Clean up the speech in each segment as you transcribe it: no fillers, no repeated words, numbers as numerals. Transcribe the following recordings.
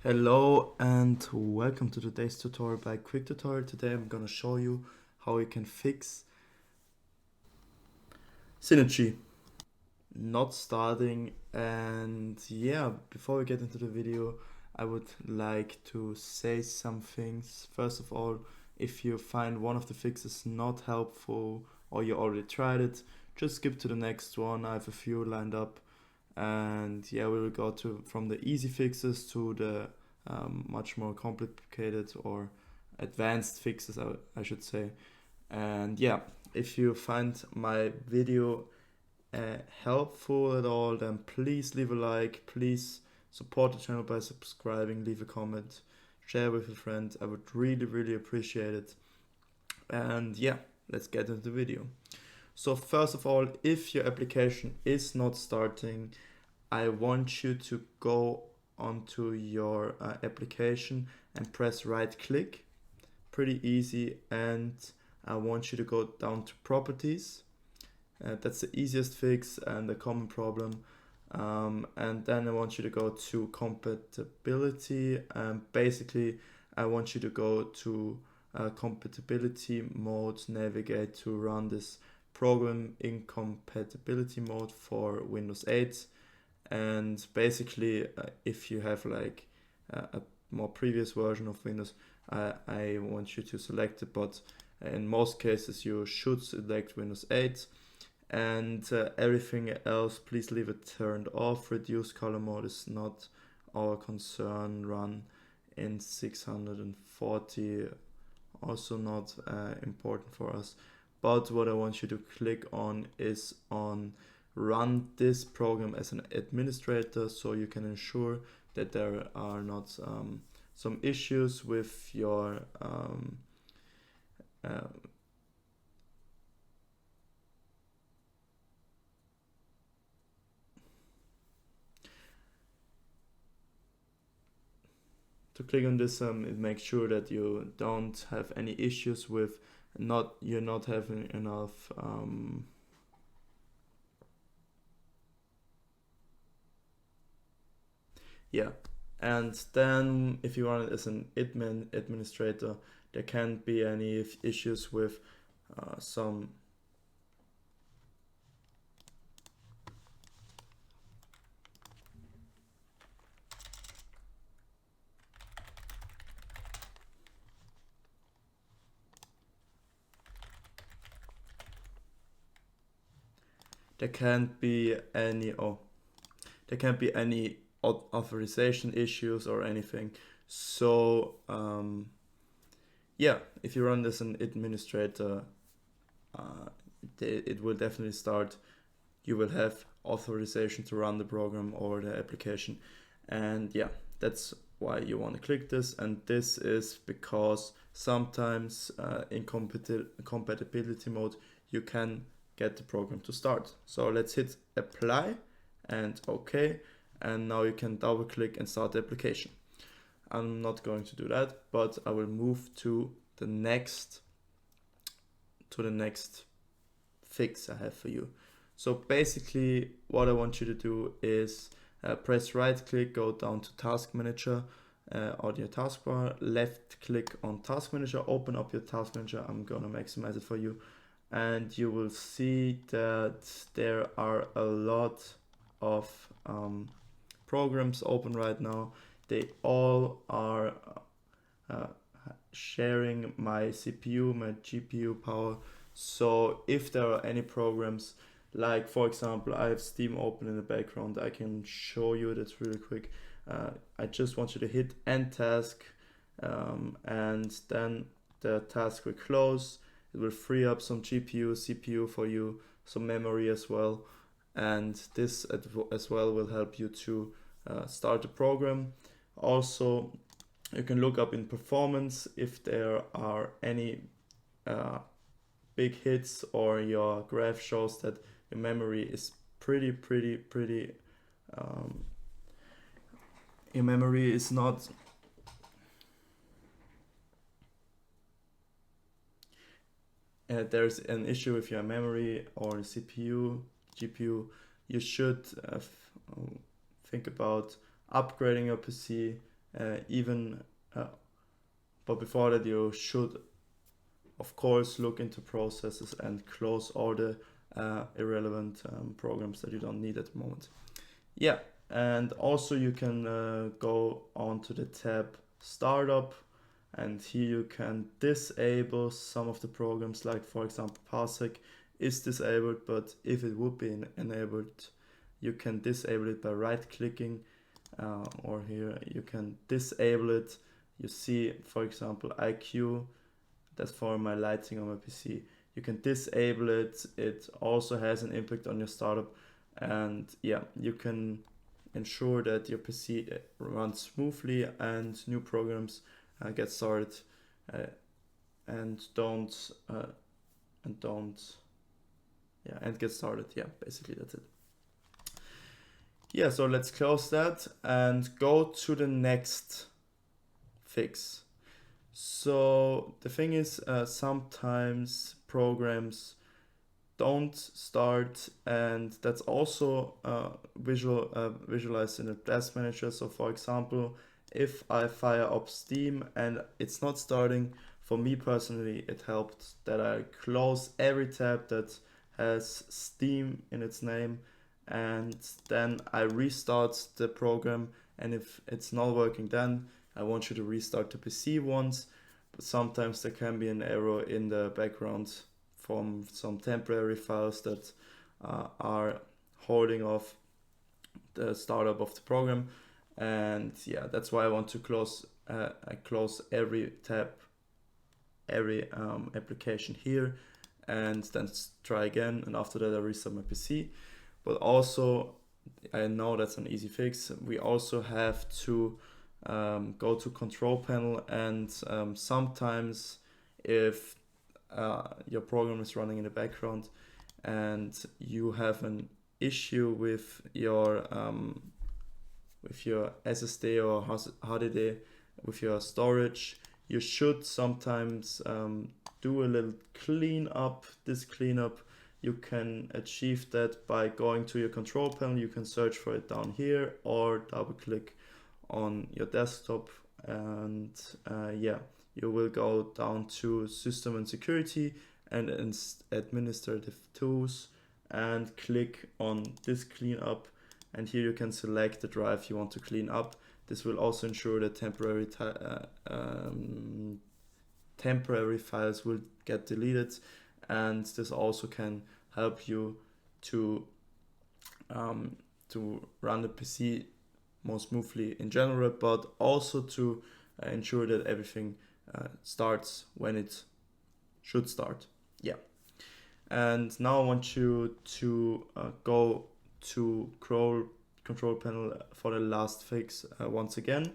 Hello and welcome to today's tutorial by Quick Tutorial. Today I'm gonna show you how you can fix Cinegy not starting. And yeah, before we get into the video, I would like to say some things. First of all, if you find one of the fixes not helpful or you already tried it, just skip to the next one. I have a few lined up, and yeah, we will go from the easy fixes to the much more complicated or advanced fixes, I should say. And yeah, if you find my video helpful at all, then please leave a like, please support the channel by subscribing, leave a comment, share with a friend. I would really appreciate it. And yeah, let's get into the video. So first of all, if your application is not starting, I want you to go onto your application and press right click. Pretty easy. And I want you to go down to properties. That's the easiest fix and a common problem. And then I want you to go to compatibility. Basically, I want you to go to compatibility mode, navigate to run this program in compatibility mode for Windows 8. And basically, if you have like a more previous version of Windows, I want you to select it, but in most cases you should select Windows 8. And everything else, please leave it turned off. Reduce color mode is not our concern. Run in 640, also not important for us. But what I want you to click on is on run this program as an administrator, so you can ensure that there are not some issues with your to click on this, it makes sure that you don't have any issues with you're not having enough yeah. And then if you run it as an administrator, there can't be any issues with some there can't be any authorization issues or anything. So yeah, if you run this as an administrator, it will definitely start. You will have authorization to run the program or the application. And yeah, that's why you want to click this. And this is because sometimes in compatibility mode you can get the program to start. So let's hit apply and OK, and now you can double click and start the application. I'm not going to do that, but I will move to the next fix I have for you. So basically what I want you to do is press right click, go down to Task Manager on your taskbar, left click on Task Manager, open up your Task Manager. I'm gonna maximize it for you, and you will see that there are a lot of programs open right now. They all are sharing my CPU, my GPU power. So if there are any programs, like for example, I have Steam open in the background, I can show you that really quick. I just want you to hit end task, and then the task will close. It will free up some GPU, CPU for you, some memory as well. And this as well will help you to start the program. Also, you can look up in performance if there are any big hits, or your graph shows that your memory is pretty your memory is not there's an issue with your memory or CPU, GPU, you should think about upgrading your PC even but before that you should of course look into processes and close all the irrelevant programs that you don't need at the moment. Yeah, and also you can go on to the tab Startup, and here you can disable some of the programs, like for example Parsec is disabled, but if it would be enabled, you can disable it by right clicking, or here you can disable it. You see, for example, IQ, that's for my lighting on my PC. You can disable it. It also has an impact on your startup, and yeah, you can ensure that your PC runs smoothly and new programs get started, and get started. Yeah, basically that's it. Yeah, so let's close that and go to the next fix. So the thing is, sometimes programs don't start, and that's also visualized in the task manager. So for example, if I fire up Steam and it's not starting, for me personally, it helped that I close every tab that has Steam in its name, and then I restart the program. And if it's not working, then I want you to restart the PC once, but sometimes there can be an error in the background from some temporary files that are holding off the startup of the program. And yeah, that's why I want to close every tab, every application here, and then try again, and after that I restart my PC. But also, I know that's an easy fix, we also have to go to control panel, and sometimes if your program is running in the background and you have an issue with your SSD or HDD, with your storage, you should sometimes do a little cleanup. This cleanup, you can achieve that by going to your control panel. You can search for it down here or double click on your desktop, and yeah, you will go down to System and Security and Administrative Tools and click on this cleanup, and here you can select the drive you want to clean up. This will also ensure that temporary files will get deleted, and this also can help you to run the PC more smoothly in general, but also to ensure that everything starts when it should start. Yeah. And now I want you to go to control panel for the last fix once again.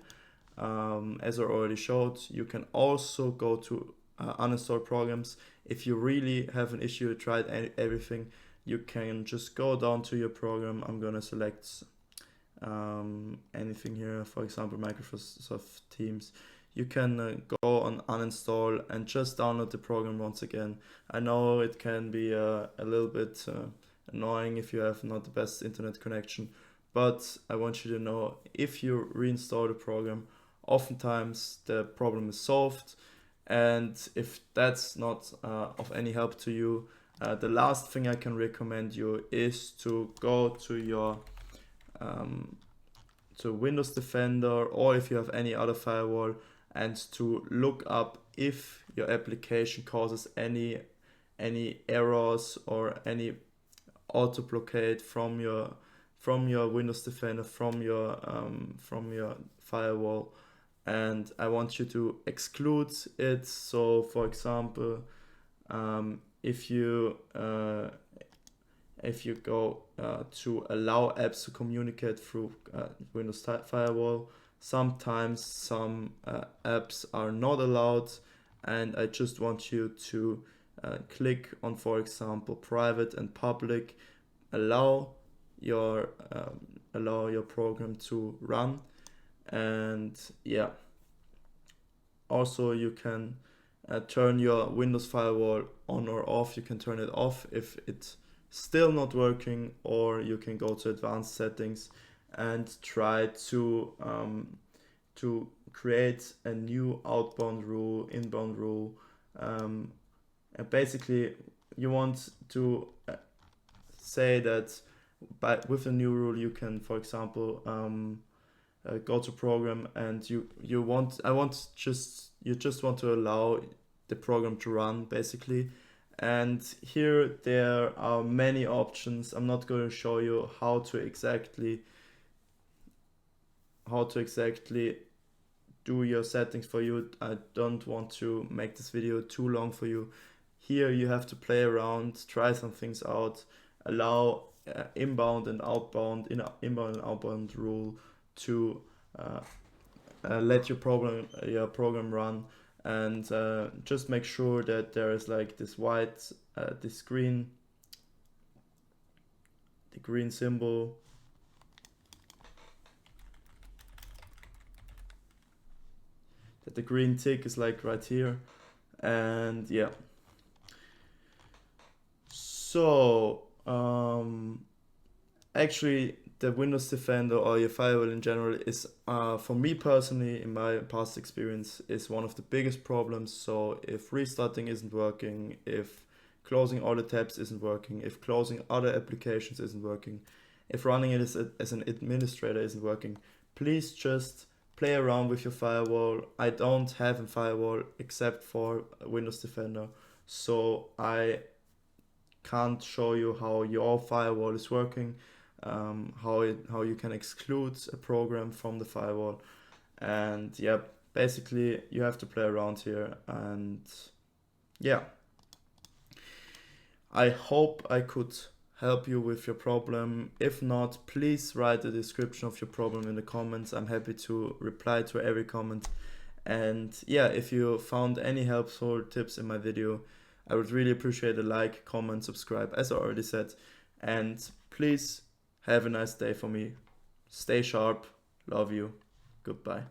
As I already showed, you can also go to uninstall programs. If you really have an issue, tried everything, you can just go down to your program. I'm gonna select anything here, for example Microsoft Teams. You can go on uninstall and just download the program once again. I know it can be a little bit annoying if you have not the best internet connection, but I want you to know, if you reinstall the program, oftentimes the problem is solved. And if that's not of any help to you, the last thing I can recommend you is to go to your to Windows Defender, or if you have any other firewall, and to look up if your application causes any errors or any auto blockade from your Windows Defender, from your firewall, and I want you to exclude it. So for example, if you go to allow apps to communicate through Windows Firewall, sometimes some apps are not allowed, and I just want you to click on, for example, private and public, allow your program to run. And yeah, also you can turn your Windows Firewall on or off. You can turn it off if it's still not working, or you can go to advanced settings and try to to create a new outbound rule, inbound rule, and basically you want to say that with a new rule you can, for example, go to program, and you just want to allow the program to run basically. And here there are many options. I'm not going to show you how to exactly do your settings for you. I don't want to make this video too long for you. Here you have to play around, try some things out, allow inbound and outbound rule to let your program run, and just make sure that there is like this white the green symbol, that the green tick is like right here. And yeah, so actually the Windows Defender or your firewall in general is, for me personally, in my past experience, is one of the biggest problems. So if restarting isn't working, if closing all the tabs isn't working, if closing other applications isn't working, if running it as an administrator isn't working, please just play around with your firewall. I don't have a firewall except for Windows Defender, so I can't show you how your firewall is working, how you can exclude a program from the firewall. And yeah, basically you have to play around here. And yeah, I hope I could help you with your problem. If not, please write the description of your problem in the comments. I'm happy to reply to every comment. And yeah, if you found any helpful tips in my video, I would really appreciate a like, comment, subscribe, as I already said. And please have a nice day for me. Stay sharp. Love you. Goodbye.